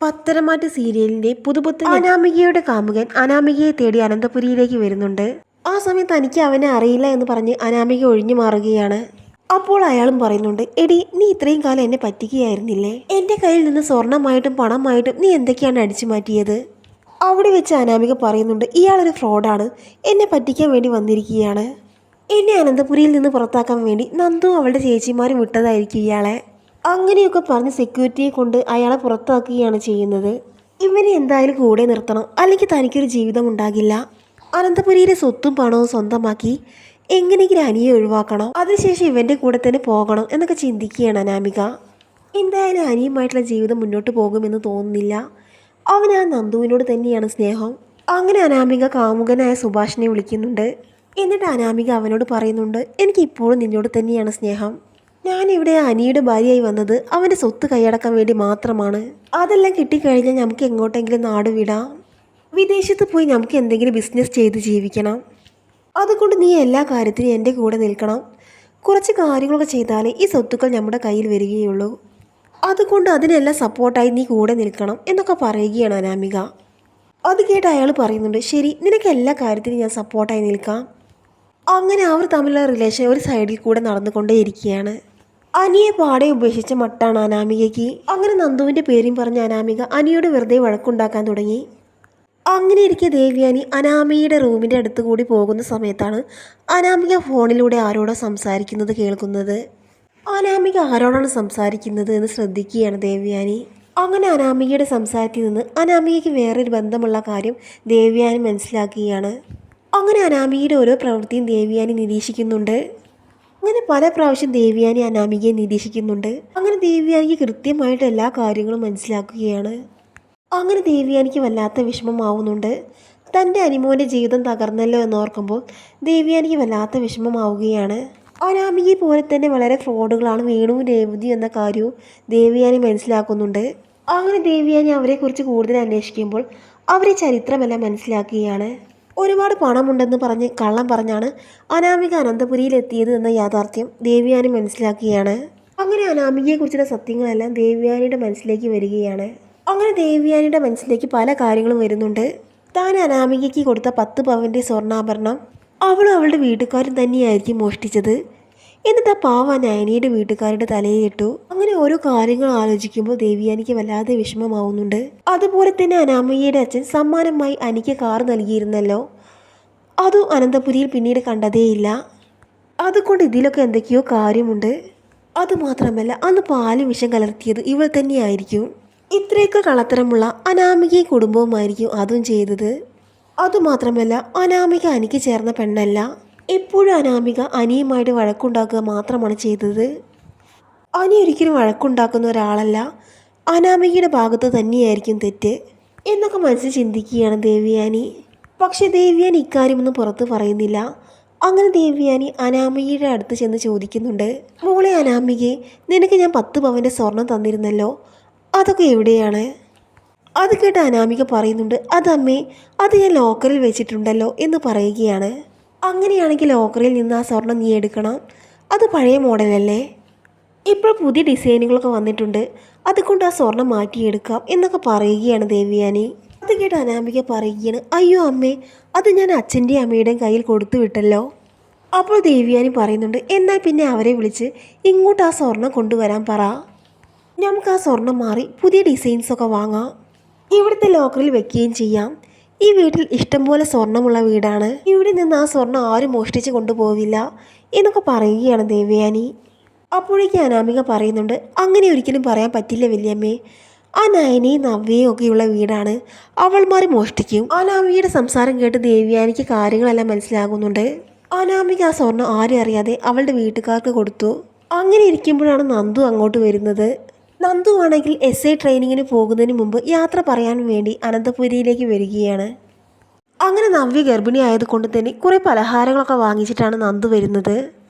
പത്തരമാറ്റ് സീരിയലിന്റെ പുതുപുത്തൻ അനാമികയുടെ കാമുകൻ അനാമികയെ തേടി അനന്തപുരിയിലേക്ക് വരുന്നുണ്ട്. ആ സമയത്ത് തനിക്ക് അവനെ അറിയില്ല എന്ന് പറഞ്ഞ് അനാമിക ഒഴിഞ്ഞു മാറുകയാണ്. അപ്പോൾ അയാളും പറയുന്നുണ്ട്, എടി നീ ഇത്രയും കാലം എന്നെ പറ്റിക്കുകയായിരുന്നില്ലേ? എന്റെ കയ്യിൽ നിന്ന് സ്വർണമായിട്ടും പണമായിട്ടും നീ എന്തൊക്കെയാണ് അടിച്ചു മാറ്റിയത്? അവിടെ വെച്ച് അനാമിക പറയുന്നുണ്ട്, ഇയാളൊരു ഫ്രോഡാണ്, എന്നെ പറ്റിക്കാൻ വേണ്ടി വന്നിരിക്കുകയാണ്. എന്നെ അനന്തപുരിയിൽ നിന്ന് പുറത്താക്കാൻ വേണ്ടി നന്ദു അവളുടെ ചേച്ചിമാരും വിട്ടതായിരിക്കും ഇയാളെ. അങ്ങനെയൊക്കെ പറഞ്ഞ് സെക്യൂരിറ്റിയെ കൊണ്ട് അയാളെ പുറത്താക്കുകയാണ് ചെയ്യുന്നത്. ഇവനെ എന്തായാലും കൂടെ നിർത്തണം, അല്ലെങ്കിൽ തനിക്കൊരു ജീവിതം ഉണ്ടാകില്ല. അനന്തപുരിയിലെ സ്വത്തും പണവും സ്വന്തമാക്കി എങ്ങനെയെങ്കിലും അനിയെ ഒഴിവാക്കണം, അതിനുശേഷം ഇവൻ്റെ കൂടെ തന്നെ പോകണം എന്നൊക്കെ ചിന്തിക്കുകയാണ് അനാമിക. എന്തായാലും അനിയുമായിട്ടുള്ള ജീവിതം മുന്നോട്ട് പോകുമെന്ന് തോന്നുന്നില്ല. അവൻ ആ നന്ദുവിനോട് തന്നെയാണ് സ്നേഹം. അങ്ങനെ അനാമിക കാമുകനായ സുഭാഷിനെ വിളിക്കുന്നുണ്ട്. എന്നിട്ട് അനാമിക അവനോട് പറയുന്നുണ്ട്, എനിക്കിപ്പോഴും നിന്നോട് തന്നെയാണ് സ്നേഹം. ഞാനിവിടെ അനിയുടെ ഭാര്യയായി വന്നത് അവൻ്റെ സ്വത്ത് കൈയടക്കാൻ വേണ്ടി മാത്രമാണ്. അതെല്ലാം കിട്ടിക്കഴിഞ്ഞാൽ നമുക്ക് എങ്ങോട്ടെങ്കിലും നാട് വിടാം, വിദേശത്ത് പോയി നമുക്ക് എന്തെങ്കിലും ബിസിനസ് ചെയ്ത് ജീവിക്കണം. അതുകൊണ്ട് നീ എല്ലാ കാര്യത്തിനും എൻ്റെ കൂടെ നിൽക്കണം. കുറച്ച് കാര്യങ്ങളൊക്കെ ചെയ്താലേ ഈ സ്വത്തുക്കൾ നമ്മുടെ കയ്യിൽ വരികയുള്ളൂ. അതുകൊണ്ട് അതിനെല്ലാം സപ്പോർട്ടായി നീ കൂടെ നിൽക്കണം എന്നൊക്കെ പറയുകയാണ് അനാമിക. അത് കേട്ട് അയാൾ പറയുന്നുണ്ട്, ശരി, നിനക്ക് എല്ലാ കാര്യത്തിനും ഞാൻ സപ്പോർട്ടായി നിൽക്കാം. അങ്ങനെ അവർ തമ്മിലുള്ള റിലേഷൻ ഒരു സൈഡിൽ കൂടെ നടന്നുകൊണ്ടേയിരിക്കുകയാണ്. അനിയെ പാടെ ഉപേക്ഷിച്ച മട്ടാണ് അനാമികയ്ക്ക്. അങ്ങനെ നന്ദുവിൻ്റെ പേരും പറഞ്ഞ അനാമിക അനിയോട് വെറുതെ വഴക്കുണ്ടാക്കാൻ തുടങ്ങി. അങ്ങനെ ഇരിക്കെ ദേവ്യാനി അനാമികയുടെ റൂമിൻ്റെ അടുത്ത് കൂടി പോകുന്ന സമയത്താണ് അനാമിക ഫോണിലൂടെ ആരോടോ സംസാരിക്കുന്നത് കേൾക്കുന്നത്. അനാമിക ആരോടാണ് സംസാരിക്കുന്നത് എന്ന് ശ്രദ്ധിക്കുകയാണ് ദേവ്യാനി. അങ്ങനെ അനാമികയുടെ സംസാരത്തിൽ നിന്ന് അനാമികയ്ക്ക് വേറൊരു ബന്ധമുള്ള കാര്യം ദേവ്യാനി മനസ്സിലാക്കുകയാണ്. അങ്ങനെ അനാമികയുടെ ഓരോ പ്രവൃത്തിയും ദേവ്യാനി നിരീക്ഷിക്കുന്നുണ്ട്. അങ്ങനെ പല പ്രാവശ്യം ദേവ്യാനി അനാമികയെ നിരീക്ഷിക്കുന്നുണ്ട്. അങ്ങനെ ദേവ്യാനിക്ക് കൃത്യമായിട്ട് എല്ലാ കാര്യങ്ങളും മനസ്സിലാക്കുകയാണ്. അങ്ങനെ ദേവ്യാനിക്ക് വല്ലാത്ത വിഷമമാവുന്നുണ്ട്. തൻ്റെ അനിമോൻ്റെ ജീവിതം തകർന്നല്ലോ എന്നോർക്കുമ്പോൾ ദേവ്യാനിക്ക് വല്ലാത്ത വിഷമമാവുകയാണ്. അനാമികയെ പോലെ തന്നെ വളരെ ഫ്രോഡുകളാണ് വേണുവും രേവതിയും എന്ന കാര്യവും ദേവ്യാനി മനസ്സിലാക്കുന്നുണ്ട്. അങ്ങനെ ദേവ്യാനി അവരെക്കുറിച്ച് കൂടുതൽ അന്വേഷിക്കുമ്പോൾ അവരെ ചരിത്രമെല്ലാം മനസ്സിലാക്കുകയാണ്. ഒരുപാട് പണമുണ്ടെന്ന് പറഞ്ഞ് കള്ളം പറഞ്ഞാണ് അനാമിക അനന്തപുരിയിൽ എത്തിയത് എന്ന യാഥാർത്ഥ്യം ദേവ്യാനി മനസ്സിലാക്കുകയാണ്. അങ്ങനെ അനാമികയെക്കുറിച്ചുള്ള സത്യങ്ങളെല്ലാം ദേവ്യാനിയുടെ മനസ്സിലേക്ക് വരികയാണ്. അങ്ങനെ ദേവ്യാനിയുടെ മനസ്സിലേക്ക് പല കാര്യങ്ങളും വരുന്നുണ്ട്. താൻ അനാമികയ്ക്ക് കൊടുത്ത 10 പവൻ്റെ സ്വർണ്ണാഭരണം അവളും അവളുടെ വീട്ടുകാരും തന്നെയായിരിക്കും മോഷ്ടിച്ചത്. എന്നിട്ട് ആ പാവ നയനിയുടെ വീട്ടുകാരുടെ തലയിലിട്ടു. അങ്ങനെ ഓരോ കാര്യങ്ങൾ ആലോചിക്കുമ്പോൾ ദേവ്യാനിക്ക് വല്ലാതെ വിഷമമാവുന്നുണ്ട്. അതുപോലെ തന്നെ അനാമികയുടെ അച്ഛൻ സമ്മാനമായി അനിക്ക് കാർ നൽകിയിരുന്നല്ലോ, അതും അനന്തപുരിയിൽ പിന്നീട് കണ്ടതേയില്ല. അതുകൊണ്ട് ഇതിലൊക്കെ എന്തൊക്കെയോ കാര്യമുണ്ട്. അതുമാത്രമല്ല, അന്ന് പാല് വിഷം കലർത്തിയത് ഇവൾ തന്നെയായിരിക്കും. ഇത്രയൊക്കെ കള്ളത്തരമുള്ള അനാമികയും കുടുംബവുമായിരിക്കും അതും ചെയ്തത്. അതുമാത്രമല്ല, അനാമിക അനിക്ക് ചേർന്ന പെണ്ണല്ല. എപ്പോഴും അനാമിക അനിയുമായിട്ട് വഴക്കുണ്ടാക്കുക മാത്രമാണ് ചെയ്തത്. അനി ഒരിക്കലും വഴക്കുണ്ടാക്കുന്ന ഒരാളല്ല, അനാമികയുടെ ഭാഗത്ത് തന്നെയായിരിക്കും തെറ്റ് എന്നൊക്കെ മനസ്സിൽ ചിന്തിക്കുകയാണ് ദേവ്യാനി. പക്ഷെ ദേവ്യാനി ഇക്കാര്യമൊന്നും പുറത്ത് പറയുന്നില്ല. അങ്ങനെ ദേവ്യാനി അനാമികയുടെ അടുത്ത് ചെന്ന് ചോദിക്കുന്നുണ്ട്, മോളെ അനാമികയെ, നിനക്ക് ഞാൻ 10 പവൻ്റെ സ്വർണം തന്നിരുന്നല്ലോ, അതൊക്കെ എവിടെയാണ്? അത് കേട്ട് അനാമിക പറയുന്നുണ്ട്, അതമ്മേ, അത് ഞാൻ ലോക്കറിൽ വെച്ചിട്ടുണ്ടല്ലോ എന്ന് പറയുകയാണ്. അങ്ങനെയാണെങ്കിൽ ലോക്കറിൽ നിന്ന് ആ സ്വർണം നീ എടുക്കണം, അത് പഴയ മോഡലല്ലേ, ഇപ്പോൾ പുതിയ ഡിസൈനുകളൊക്കെ വന്നിട്ടുണ്ട്, അതുകൊണ്ട് ആ സ്വർണം മാറ്റിയെടുക്കാം എന്നൊക്കെ പറയുകയാണ് ദേവ്യാനി. അത് കേട്ട് അനാമിക പറയുകയാണ്, അയ്യോ അമ്മേ, അത് ഞാൻ അച്ഛൻ്റെയും അമ്മയുടെയും കയ്യിൽ കൊടുത്തു വിട്ടല്ലോ. അപ്പോൾ ദേവ്യാനി പറയുന്നുണ്ട്, എന്നാൽ പിന്നെ അവരെ വിളിച്ച് ഇങ്ങോട്ട് ആ സ്വർണം കൊണ്ടുവരാൻ പറ, നമുക്ക് ആ സ്വർണം മാറി പുതിയ ഡിസൈൻസൊക്കെ വാങ്ങാം, ഇവിടുത്തെ ലോക്കറിൽ വെക്കുകയും ചെയ്യാം. ഈ വീട്ടിൽ ഇഷ്ടംപോലെ സ്വർണ്ണമുള്ള വീടാണ്, ഇവിടെ നിന്ന് ആ സ്വർണം ആരും മോഷ്ടിച്ച് കൊണ്ടുപോവില്ല എന്നൊക്കെ പറയുകയാണ് ദേവ്യാനി. അപ്പോഴേക്ക് അനാമിക പറയുന്നുണ്ട്, അങ്ങനെ ഒരിക്കലും പറയാൻ പറ്റില്ല വല്യമ്മേ, ആ നയനയും നവ്യയും ഒക്കെയുള്ള വീടാണ്, അവൾമാർ മോഷ്ടിക്കും. അനാമികയുടെ സംസാരം കേട്ട് ദേവ്യാനിക്ക് കാര്യങ്ങളെല്ലാം മനസ്സിലാകുന്നുണ്ട്. അനാമിക ആ സ്വർണം ആരും അറിയാതെ അവളുടെ വീട്ടുകാർക്ക് കൊടുത്തു. അങ്ങനെ ഇരിക്കുമ്പോഴാണ് നന്ദു അങ്ങോട്ട് വരുന്നത്. നന്ദു ആണെങ്കിൽ SI ട്രെയിനിങ്ങിന് പോകുന്നതിന് മുമ്പ് യാത്ര പറയാൻ വേണ്ടി അനന്തപുരിയിലേക്ക് വരികയാണ്. അങ്ങനെ നവ്യ ഗർഭിണി ആയതുകൊണ്ട് തന്നെ കുറേ പലഹാരങ്ങളൊക്കെ വാങ്ങിച്ചിട്ടാണ് നന്ദു വരുന്നത്.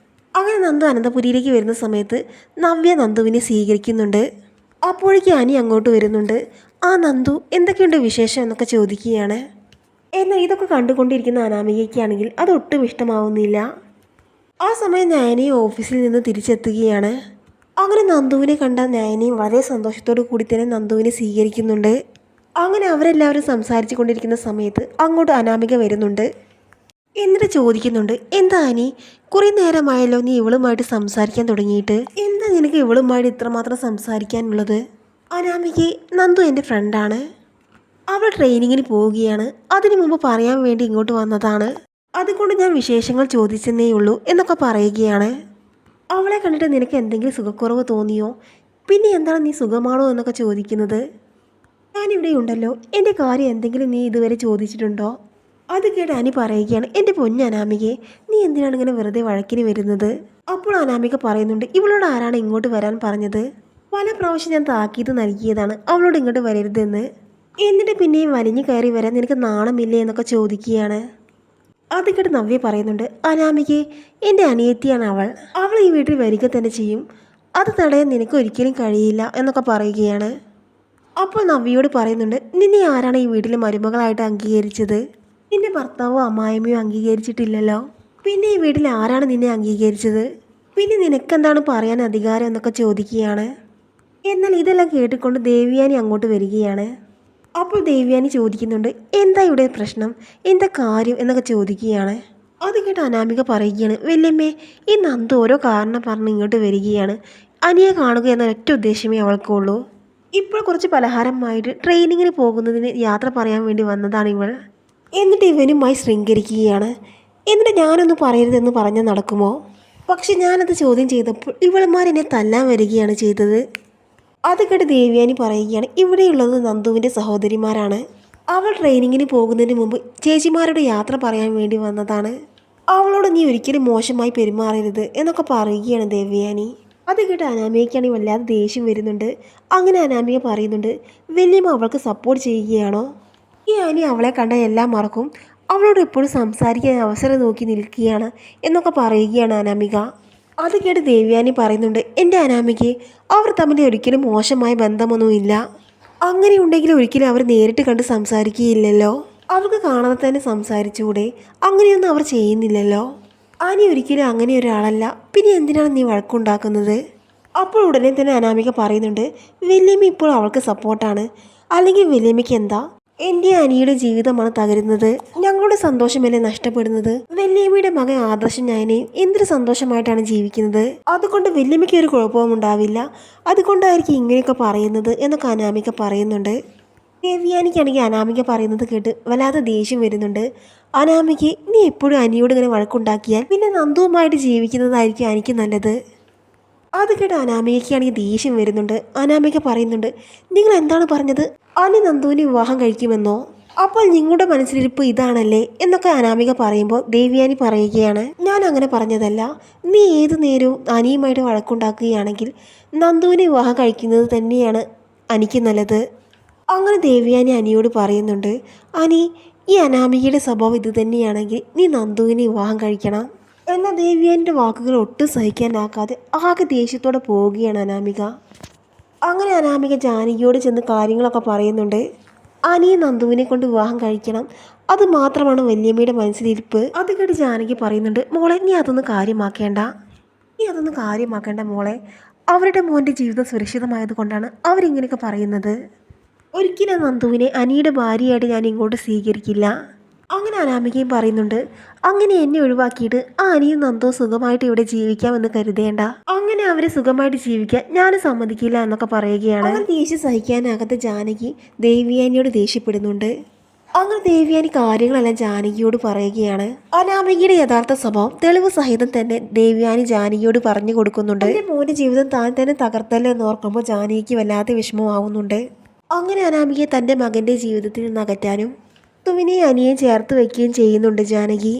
അങ്ങനെ നന്ദു അനന്തപുരിയിലേക്ക് വരുന്ന സമയത്ത് നവ്യ നന്ദുവിനെ സ്വീകരിക്കുന്നുണ്ട്. അപ്പോഴേക്കും അനി അങ്ങോട്ട് വരുന്നുണ്ട്. ആ നന്ദു, എന്തൊക്കെയുണ്ട് വിശേഷം എന്നൊക്കെ ചോദിക്കുകയാണ്. എന്നാൽ ഇതൊക്കെ കണ്ടുകൊണ്ടിരിക്കുന്ന അനാമികയ്ക്കാണെങ്കിൽ അതൊട്ടും ഇഷ്ടമാവുന്നില്ല. ആ സമയം നയനയും ഓഫീസിൽ നിന്ന് തിരിച്ചെത്തുകയാണ്. അങ്ങനെ നന്ദുവിനെ കണ്ട നയനയും വളരെ സന്തോഷത്തോടു കൂടി തന്നെ നന്ദുവിനെ സ്വീകരിക്കുന്നുണ്ട്. അങ്ങനെ അവരെല്ലാവരും സംസാരിച്ചു കൊണ്ടിരിക്കുന്ന സമയത്ത് അങ്ങോട്ട് അനാമിക വരുന്നുണ്ട്. എന്നിട്ട് ചോദിക്കുന്നുണ്ട്, എന്താ അനി, കുറേ നേരമായല്ലോ നീ ഇവളുമായിട്ട് സംസാരിക്കാൻ തുടങ്ങിയിട്ട്. എന്താ നിനക്ക് ഇവളുമായിട്ട് ഇത്രമാത്രം സംസാരിക്കാനുള്ളത്? അനാമികയെ, നന്ദു എൻ്റെ ഫ്രണ്ടാണ്. അവൾ ട്രെയിനിങ്ങിന് പോവുകയാണ്. അതിനു മുമ്പ് പറയാൻ വേണ്ടി ഇങ്ങോട്ട് വന്നതാണ്. അതുകൊണ്ട് ഞാൻ വിശേഷങ്ങൾ ചോദിച്ചെന്നേ ഉള്ളൂ എന്നൊക്കെ പറയുകയാണ്. അവളെ കണ്ടിട്ട് നിനക്ക് എന്തെങ്കിലും സുഖക്കുറവ് തോന്നിയോ? പിന്നെ എന്താണ് നീ സുഖമാണോ എന്നൊക്കെ ചോദിക്കുന്നത്? ഞാനിവിടെ ഉണ്ടല്ലോ, എൻ്റെ കാര്യം എന്തെങ്കിലും നീ ഇതുവരെ ചോദിച്ചിട്ടുണ്ടോ? അത് കേട്ട് അനി പറയുകയാണ്, എൻ്റെ പൊന്നനാമികയെ, നീ എന്തിനാണ് ഇങ്ങനെ വെറുതെ വഴക്കിന് വരുന്നത്? അപ്പോൾ അനാമിക പറയുന്നുണ്ട്, ഇവളോട് ആരാണ് ഇങ്ങോട്ട് വരാൻ പറഞ്ഞത്? പല പ്രാവശ്യം ഞാൻ താക്കീത് നൽകിയതാണ് അവളോട് ഇങ്ങോട്ട് വരരുതെന്ന്. എന്നിട്ട് പിന്നെയും വലിഞ്ഞു കയറി വരാൻ നിനക്ക് നാണമില്ലേ എന്നൊക്കെ ചോദിക്കുകയാണ്. അത് കേട്ട് നവ്യ പറയുന്നുണ്ട്, അനാമികയെ, എൻ്റെ അനിയത്തിയാണ് അവൾ ഈ വീട്ടിൽ വരിക തന്നെ ചെയ്യും. അത് തടയാൻ നിനക്ക് ഒരിക്കലും കഴിയില്ല എന്നൊക്കെ പറയുകയാണ്. അപ്പോൾ നവ്യയോട് പറയുന്നുണ്ട്, നിന്നെ ആരാണ് ഈ വീട്ടിലെ മരുമകളായിട്ട് അംഗീകരിച്ചത്? നിന്റെ ഭർത്താവോ അമ്മായിമ്മയോ അംഗീകരിച്ചിട്ടില്ലല്ലോ. പിന്നെ ഈ വീട്ടിൽ ആരാണ് നിന്നെ അംഗീകരിച്ചത്? പിന്നെ നിനക്കെന്താണ് പറയാൻ അധികാരം എന്നൊക്കെ ചോദിക്കുകയാണ്. എന്നാൽ ഇതെല്ലാം കേട്ടുകൊണ്ട് ദേവ്യാനി അങ്ങോട്ട് വരികയാണ്. അപ്പോൾ ദേവ്യാനി ചോദിക്കുന്നുണ്ട്, എന്താ ഇവിടെ പ്രശ്നം, എന്താ കാര്യം എന്നൊക്കെ ചോദിക്കുകയാണ്. അത് കേട്ട് അനാമിക പറയുകയാണ്, വല്യമ്മേ, ഈ നന്ദു ഓരോ കാരണം പറഞ്ഞ് ഇങ്ങോട്ട് വരികയാണ്. അനിയെ കാണുക എന്ന ഒറ്റ ഉദ്ദേശമേ അവൾക്കുള്ളൂ. ഇപ്പോൾ കുറച്ച് പലഹാരമായിട്ട് ട്രെയിനിങ്ങിന് പോകുന്നതിന് യാത്ര പറയാൻ വേണ്ടി വന്നതാണ് ഇവൾ. എന്നിട്ട് ഇവനുമായി ശൃംഗരിക്കുകയാണ്. എന്നിട്ട് ഞാനൊന്നും പറയരുതെന്ന് പറഞ്ഞാൽ നടക്കുമോ? പക്ഷെ ഞാനത് ചോദ്യം ചെയ്തപ്പോൾ ഇവൾമാരെന്നെ തല്ലാൻ വരികയാണ് ചെയ്തത്. അത് കേട്ട് ദേവ്യാനി പറയുകയാണ്, ഇവിടെയുള്ളത് നന്ദുവിൻ്റെ സഹോദരിമാരാണ്. അവൾ ട്രെയിനിങ്ങിന് പോകുന്നതിന് മുമ്പ് ചേച്ചിമാരോട് യാത്ര പറയാൻ വേണ്ടി വന്നതാണ്. അവളോട് നീ ഒരിക്കലും മോശമായി പെരുമാറരുത് എന്നൊക്കെ പറയുകയാണ് ദേവ്യാനി. അത് കേട്ട് അനാമികയ്ക്കാണെങ്കിൽ വല്ലാതെ ദേഷ്യം വരുന്നുണ്ട്. അങ്ങനെ അനാമിക പറയുന്നുണ്ട്, വല്യമ്മ അവൾക്ക് സപ്പോർട്ട് ചെയ്യുകയാണോ? ഈ അനി അവളെ കണ്ട എല്ലാം മറക്കും, അവളോട് എപ്പോഴും സംസാരിക്കാൻ അവസരം നോക്കി നിൽക്കുകയാണ് എന്നൊക്കെ പറയുകയാണ് അനാമിക. അത് കേട്ട് ദേവ്യാനി പറയുന്നുണ്ട്, എൻ്റെ അനാമികയെ, അവർ തമ്മിൽ ഒരിക്കലും മോശമായ ബന്ധമൊന്നുമില്ല. അങ്ങനെ ഉണ്ടെങ്കിൽ ഒരിക്കലും അവർ നേരിട്ട് കണ്ട് സംസാരിക്കുകയില്ലല്ലോ. അവർക്ക് കാണാതെ തന്നെ സംസാരിച്ചുകൂടെ? അങ്ങനെയൊന്നും അവർ ചെയ്യുന്നില്ലല്ലോ. അനി ഒരിക്കലും അങ്ങനെ ഒരാളല്ല. പിന്നെ എന്തിനാണ് നീ വഴക്കുണ്ടാക്കുന്നത്? അപ്പോൾ ഉടനെ തന്നെ അനാമിക പറയുന്നുണ്ട്, വല്യമ്മ ഇപ്പോൾ അവൾക്ക് സപ്പോർട്ടാണ്. അല്ലെങ്കിൽ വല്യമ്മയ്ക്ക് എന്താ? എൻ്റെ അനിയുടെ ജീവിതമാണ് തകരുന്നത്, ഞങ്ങളുടെ സന്തോഷമല്ലേ നഷ്ടപ്പെടുന്നത്. വല്യമ്മയുടെ മകൻ ആദർശം ഞാനെയും എന്തൊരു സന്തോഷമായിട്ടാണ് ജീവിക്കുന്നത്. അതുകൊണ്ട് വല്യമ്മയ്ക്ക് ഒരു കുഴപ്പവും ഉണ്ടാവില്ല. അതുകൊണ്ടായിരിക്കും ഇങ്ങനെയൊക്കെ പറയുന്നത് എന്നൊക്കെ അനാമിക പറയുന്നുണ്ട്. ദേവ്യാനിക്കാണെങ്കിൽ അനാമിക പറയുന്നത് കേട്ട് വല്ലാതെ ദേഷ്യം വരുന്നുണ്ട്. അനാമിക, നീ എപ്പോഴും അനിയോട് ഇങ്ങനെ വഴക്കുണ്ടാക്കിയാൽ പിന്നെ നന്ദുവുമായിട്ട് ജീവിക്കുന്നതായിരിക്കും എനിക്ക് നല്ലത്. അത് കേട്ട് അനാമികയ്ക്കാണെങ്കിൽ ദേഷ്യം വരുന്നുണ്ട്. അനാമിക പറയുന്നുണ്ട്, നിങ്ങൾ എന്താണ് പറഞ്ഞത്? അനി നന്ദുവിനെ വിവാഹം കഴിക്കുമെന്നോ? അപ്പോൾ നിങ്ങളുടെ മനസ്സിലിരിപ്പ് ഇതാണല്ലേ എന്നൊക്കെ അനാമിക പറയുമ്പോൾ ദേവ്യാനി പറയുകയാണ്, ഞാൻ അങ്ങനെ പറഞ്ഞതല്ല. നീ ഏതു നേരവും അനിയുമായിട്ട് വഴക്കുണ്ടാക്കുകയാണെങ്കിൽ നന്ദുവിനെ വിവാഹം കഴിക്കുന്നത് തന്നെയാണ് അനിക്ക് നല്ലത്. അങ്ങനെ ദേവ്യാനി അനിയോട് പറയുന്നുണ്ട്, അനി, ഈ അനാമികയുടെ സ്വഭാവം ഇത് തന്നെയാണെങ്കിൽ നീ നന്ദുവിനെ വിവാഹം കഴിക്കണം. എന്നാൽ ദേവ്യാനിയുടെ വാക്കുകൾ ഒട്ടും സഹിക്കാനാക്കാതെ ആകെ ദേഷ്യത്തോടെ പോവുകയാണ് അനാമിക. അങ്ങനെ അനാമിക ജാനകിയോട് ചെന്ന് കാര്യങ്ങളൊക്കെ പറയുന്നുണ്ട്. അനിയെ നന്ദുവിനെ കൊണ്ട് വിവാഹം കഴിക്കണം, അത് മാത്രമാണ് വല്യമ്മയുടെ മനസ്സിലിരിപ്പ്. അത് കേട്ട് ജാനകി പറയുന്നുണ്ട്, മോളെ, നീ അതൊന്നും കാര്യമാക്കേണ്ട മോളെ. അവരുടെ മോൻ്റെ ജീവിതം സുരക്ഷിതമായത് കൊണ്ടാണ് അവരിങ്ങനെയൊക്കെ പറയുന്നത്. ഒരിക്കലും നന്ദുവിനെ അനിയുടെ ഭാര്യയായിട്ട് ഞാൻ ഇങ്ങോട്ട് സ്വീകരിക്കില്ല. അങ്ങനെ അനാമികയും പറയുന്നുണ്ട്, അങ്ങനെ എന്നെ ഒഴിവാക്കിയിട്ട് ആ അനിയും നന്ദുവും സുഖമായിട്ട് ഇവിടെ ജീവിക്കാമെന്ന് കരുതേണ്ട. അങ്ങനെ അവരെ സുഖമായിട്ട് ജീവിക്കാൻ ഞാൻ സമ്മതിക്കില്ല എന്നൊക്കെ പറയുകയാണ്. ദേഷ്യം സഹിക്കാനാകാത്ത ജാനകി ദേവ്യാനിയോട് ദേഷ്യപ്പെടുന്നുണ്ട്. അങ്ങനെ ദേവ്യാനി കാര്യങ്ങളെല്ലാം ജാനകിയോട് പറയുകയാണ്. അനാമികയുടെ യഥാർത്ഥ സ്വഭാവം തെളിവ് സഹിതം തന്നെ ദേവ്യാനി ജാനകിയോട് പറഞ്ഞു കൊടുക്കുന്നുണ്ട്. എൻ്റെ മോൻ്റെ ജീവിതം താൻ തന്നെ തകർത്തല്ലോ എന്ന് ഓർക്കുമ്പോൾ ജാനകിക്ക് വല്ലാത്ത വിഷമമാവുന്നുണ്ട്. അങ്ങനെ അനാമികയെ തൻ്റെ മകൻ്റെ ജീവിതത്തിൽ നിന്ന് അകറ്റാനും തുവിനെ അനിയെ ചേർത്ത് വയ്ക്കുകയും ചെയ്യുന്നുണ്ട് ജാനകി.